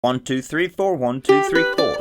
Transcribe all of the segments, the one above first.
1, 2, 3, 4, 1, 2, 3, 4.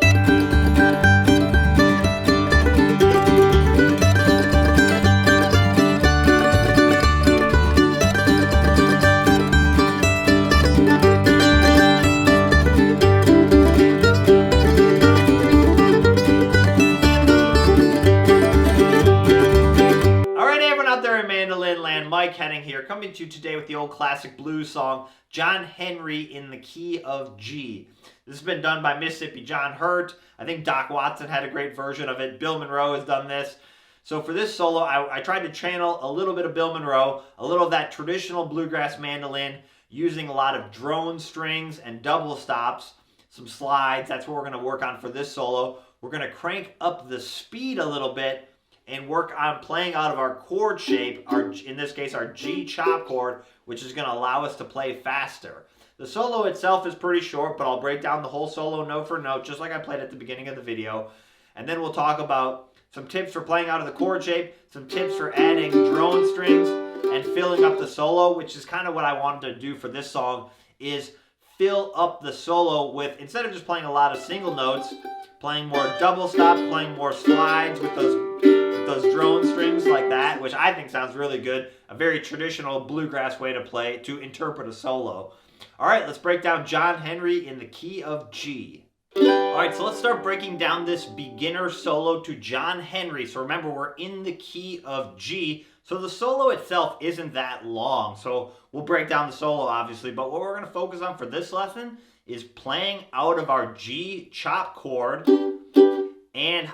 Mandolin land, Mike Hedding here, coming to you today with the old classic blues song, John Henry in the Key of G. This has been done by Mississippi John Hurt. I think Doc Watson had a great version of it. Bill Monroe has done this. So for this solo, I tried to channel a little bit of Bill Monroe, a little of that traditional bluegrass mandolin, using a lot of drone strings and double stops, some slides. That's what we're going to work on for this solo. We're going to crank up the speed a little bit and work on playing out of our chord shape, in this case our G chop chord, which is going to allow us to play faster. The solo itself is pretty short, but I'll break down the whole solo note for note, just like I played at the beginning of the video. And then we'll talk about some tips for playing out of the chord shape, some tips for adding drone strings, and filling up the solo, which is kind of what I wanted to do for this song, is fill up the solo with, instead of just playing a lot of single notes, playing more double stop, playing more slides with those drone strings like that, which I think sounds really good. A very traditional bluegrass way to interpret a solo. All right, let's break down John Henry in the Key of G. All right, so let's start breaking down this beginner solo to John Henry. So remember, we're in the key of G, so the solo itself isn't that long. So we'll break down the solo, obviously, but what we're going to focus on for this lesson is playing out of our G chop chord and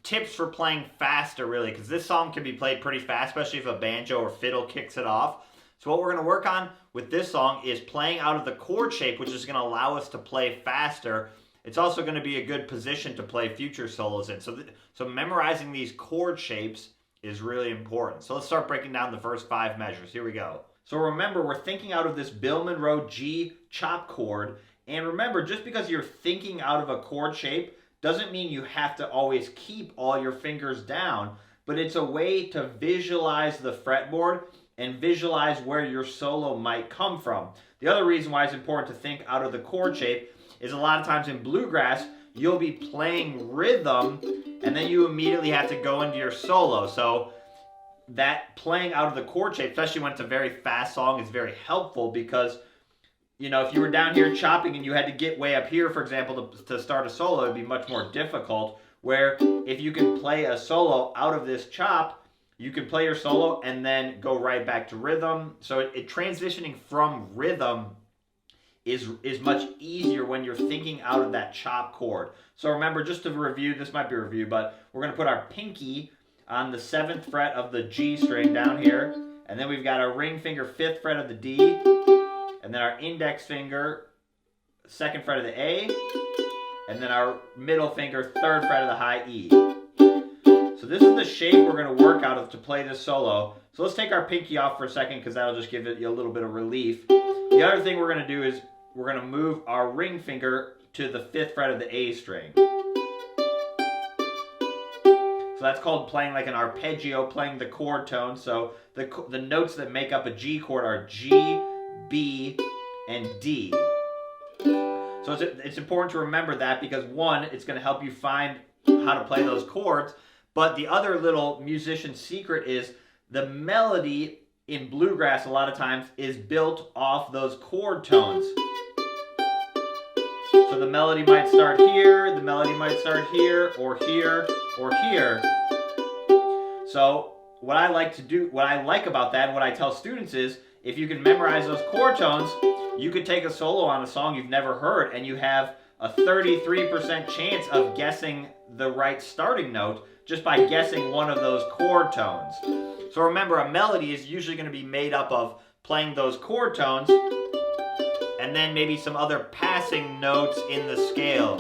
tips for playing faster, really, because this song can be played pretty fast, especially if a banjo or fiddle kicks it off. So what we're going to work on with this song is playing out of the chord shape, which is going to allow us to play faster. It's also going to be a good position to play future solos in. So memorizing these chord shapes is really important. So let's start breaking down the first 5 measures. Here we go. So remember, we're thinking out of this Bill Monroe G chop chord. And remember, just because you're thinking out of a chord shape doesn't mean you have to always keep all your fingers down, but it's a way to visualize the fretboard and visualize where your solo might come from. The other reason why it's important to think out of the chord shape is a lot of times in bluegrass, you'll be playing rhythm and then you immediately have to go into your solo. So that playing out of the chord shape, especially when it's a very fast song, is very helpful because, you know, if you were down here chopping and you had to get way up here, for example, to start a solo, it would be much more difficult. Where if you can play a solo out of this chop, you can play your solo and then go right back to rhythm. So transitioning from rhythm is much easier when you're thinking out of that chop chord. So remember, just to review, this might be a review, but we're going to put our pinky on the 7th fret of the G string down here. And then we've got our ring finger 5th fret of the D. And then our index finger, 2nd fret of the A, and then our middle finger, 3rd fret of the high E. So this is the shape we're going to work out of to play this solo. So let's take our pinky off for a second because that'll just give it a little bit of relief. The other thing we're going to do is we're going to move our ring finger to the 5th fret of the A string. So that's called playing like an arpeggio, playing the chord tone. So the notes that make up a G chord are G, B, and D. So it's important to remember that because, one, it's going to help you find how to play those chords, but the other little musician secret is the melody in bluegrass a lot of times is built off those chord tones. So the melody might start here, the melody might start here, or here, or here. So what I like about that and what I tell students is, if you can memorize those chord tones, you could take a solo on a song you've never heard and you have a 33% chance of guessing the right starting note just by guessing one of those chord tones. So remember, a melody is usually going to be made up of playing those chord tones and then maybe some other passing notes in the scale.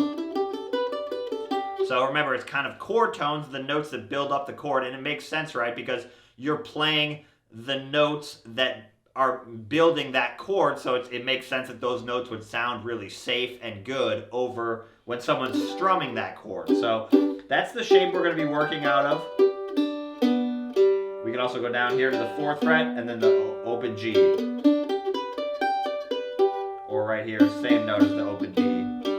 So remember, it's kind of chord tones, the notes that build up the chord, and it makes sense, right? Because you're playing the notes that are building that chord, so it makes sense that those notes would sound really safe and good over when someone's strumming that chord. So that's the shape we're going to be working out of. We can also go down here to the 4th fret and then the open G. Or right here, same note as the open D.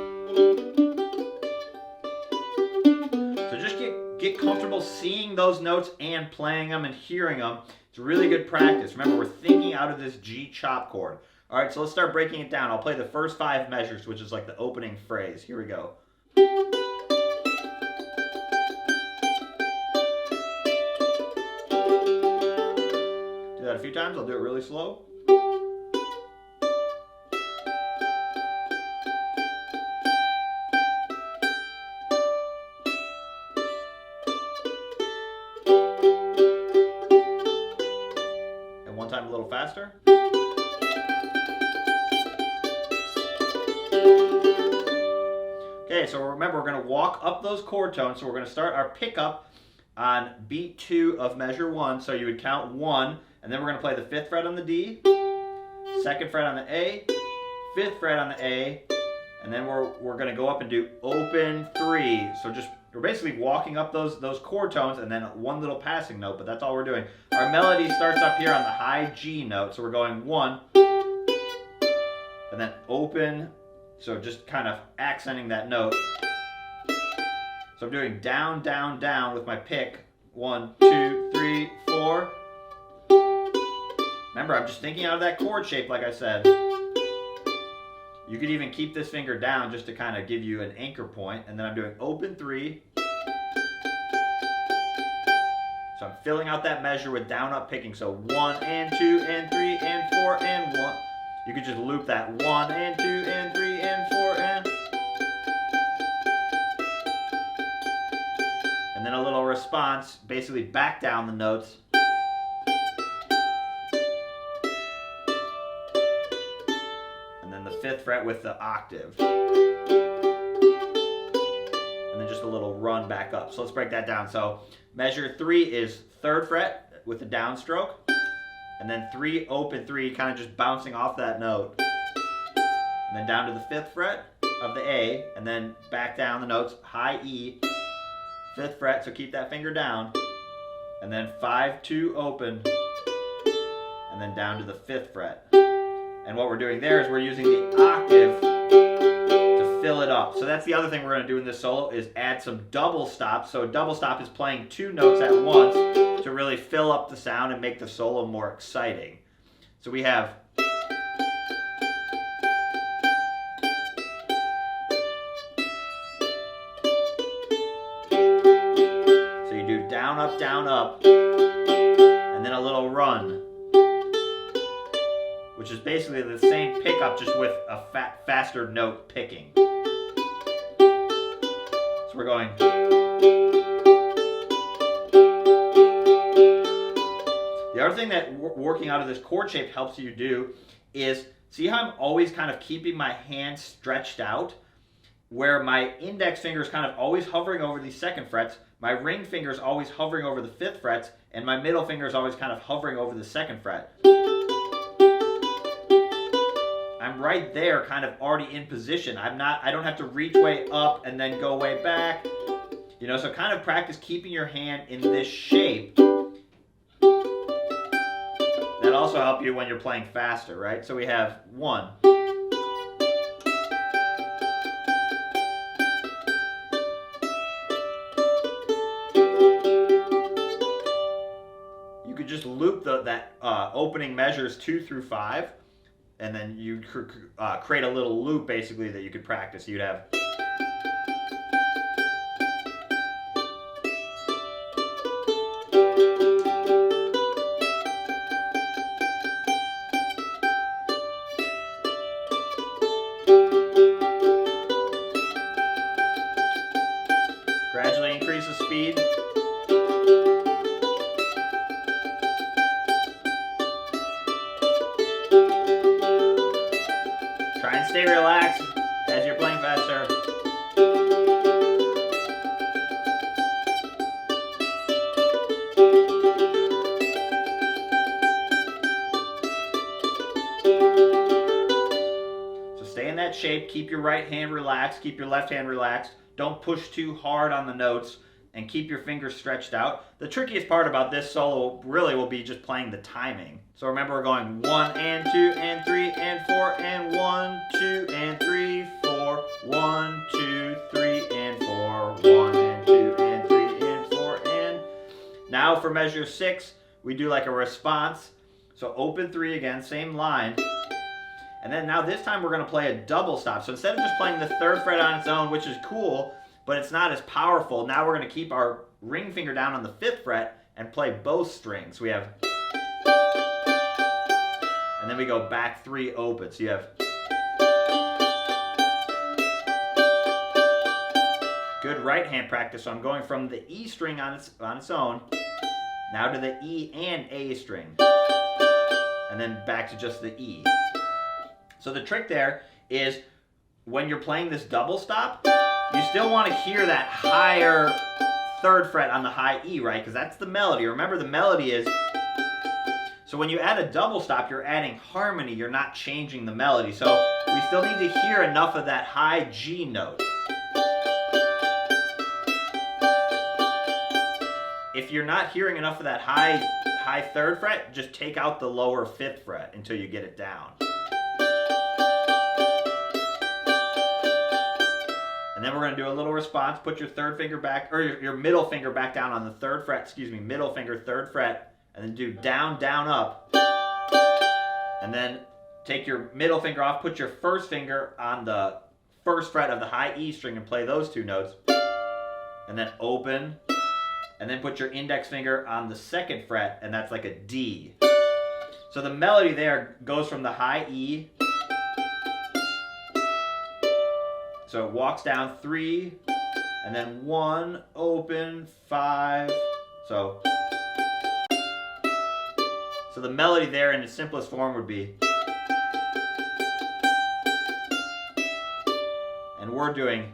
comfortable seeing those notes and playing them and hearing them, it's really good practice. Remember, we're thinking out of this G chop chord. All right, so let's start breaking it down. I'll play the first 5 measures, which is like the opening phrase. Here we go. Do that a few times. I'll do it really slow. And one time a little faster. Okay, so remember, we're going to walk up those chord tones. So we're going to start our pickup on beat 2 of measure 1. So you would count 1, and then we're going to play the 5th fret on the D, 2nd fret on the A, 5th fret on the A, and then we're going to go up and do open 3. So we're basically walking up those chord tones and then one little passing note, but that's all we're doing. Our melody starts up here on the high G note, so we're going 1, and then open. So just kind of accenting that note. So I'm doing down, down, down with my pick. 1, 2, 3, 4. Remember, I'm just thinking out of that chord shape, like I said. You could even keep this finger down just to kind of give you an anchor point. And then I'm doing open 3. So I'm filling out that measure with down, up picking. So 1 and 2 and 3 and 4 and 1. You could just loop that 1 and 2 and 3 and 4 and then a little response, basically back down the notes. And then the 5th fret with the octave. And then just a little run back up. So let's break that down. So measure 3 is 3rd fret with the downstroke. And then 3, open 3, kind of just bouncing off that note. And then down to the 5th fret of the A, and then back down the notes, high E, 5th fret, so keep that finger down. And then 5, 2, open, and then down to the 5th fret. And what we're doing there is we're using the octave to fill it up. So that's the other thing we're going to do in this solo is add some double stops. So a double stop is playing 2 notes at once to really fill up the sound and make the solo more exciting. So we have so you do down, up, and then a little run, which is basically the same pickup just with a faster note picking. So we're going. The other thing that working out of this chord shape helps you do is, see how I'm always kind of keeping my hand stretched out? Where my index finger is kind of always hovering over these 2nd frets, my ring finger is always hovering over the 5th frets, and my middle finger is always kind of hovering over the 2nd fret. I'm right there kind of already in position. I don't have to reach way up and then go way back. You know, so kind of practice keeping your hand in this shape. That also help you when you're playing faster, right? So we have 1. You could just loop that opening measures 2 through 5, and then you create a little loop basically that you could practice. You'd have. Gradually increase the speed. Try and stay relaxed as you're playing faster. So stay in that shape. Keep your right hand relaxed. Keep your left hand relaxed. Don't push too hard on the notes, and keep your fingers stretched out. The trickiest part about this solo really will be just playing the timing. So remember, we're going 1 and 2 and 3 and 4 and 1, 2 and 3, 4, 1, 2, 3 and 4, 1 and 2 and 3 and 4 Now for measure 6, we do like a response. So open 3 again, same line. And then now this time we're going to play a double stop. So instead of just playing the 3rd fret on its own, which is cool, but it's not as powerful, now we're going to keep our ring finger down on the 5th fret and play both strings. We have, and then we go back 3 open. So you have, good right hand practice. So I'm going from the E string on its own, now to the E and A string, and then back to just the E. So the trick there is when you're playing this double stop, you still want to hear that higher 3rd fret on the high E, right? Because that's the melody. Remember, the melody is, so when you add a double stop, you're adding harmony. You're not changing the melody. So we still need to hear enough of that high G note. If you're not hearing enough of that high 3rd fret, just take out the lower 5th fret until you get it down. And then we're going to do a little response. Put your 3rd finger back, or your middle finger back down on the 3rd fret, middle finger, 3rd fret, and then do down, down, up. And then take your middle finger off, put your 1st finger on the 1st fret of the high E string and play those 2 notes. And then open, and then put your index finger on the 2nd fret, and that's like a D. So the melody there goes from the high E, so it walks down 3, and then 1, open, 5. So the melody there in its simplest form would be, and we're doing,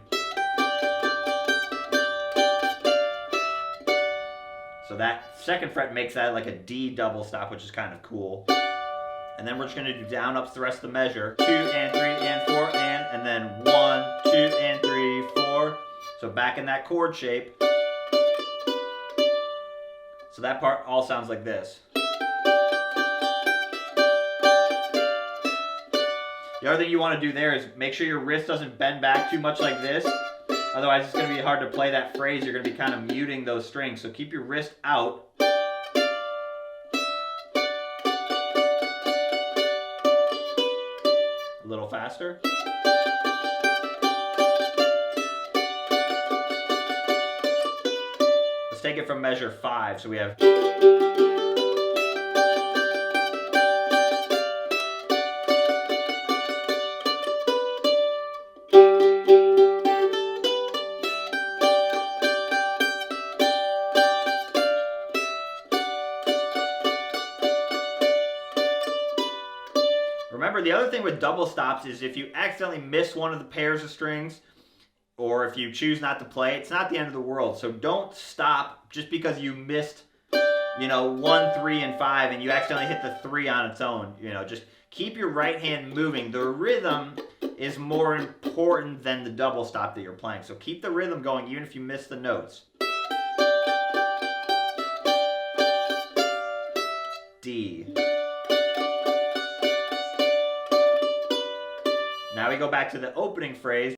so that 2nd fret makes that like a D double stop, which is kind of cool. And then we're just going to do down ups the rest of the measure. 2 and 3 and 4 and then 1, 2 and 3, 4. So back in that chord shape. So that part all sounds like this. The other thing you want to do there is make sure your wrist doesn't bend back too much like this. Otherwise it's going to be hard to play that phrase. You're going to be kind of muting those strings. So keep your wrist out. A little faster. Let's take it from measure 5. So we have, remember, the other thing with double stops is if you accidentally miss one of the pairs of strings, or if you choose not to play, it's not the end of the world. So don't stop just because you missed, 1, 3, and 5, and you accidentally hit the 3 on its own. Just keep your right hand moving. The rhythm is more important than the double stop that you're playing. So keep the rhythm going even if you miss the notes. D. Now we go back to the opening phrase.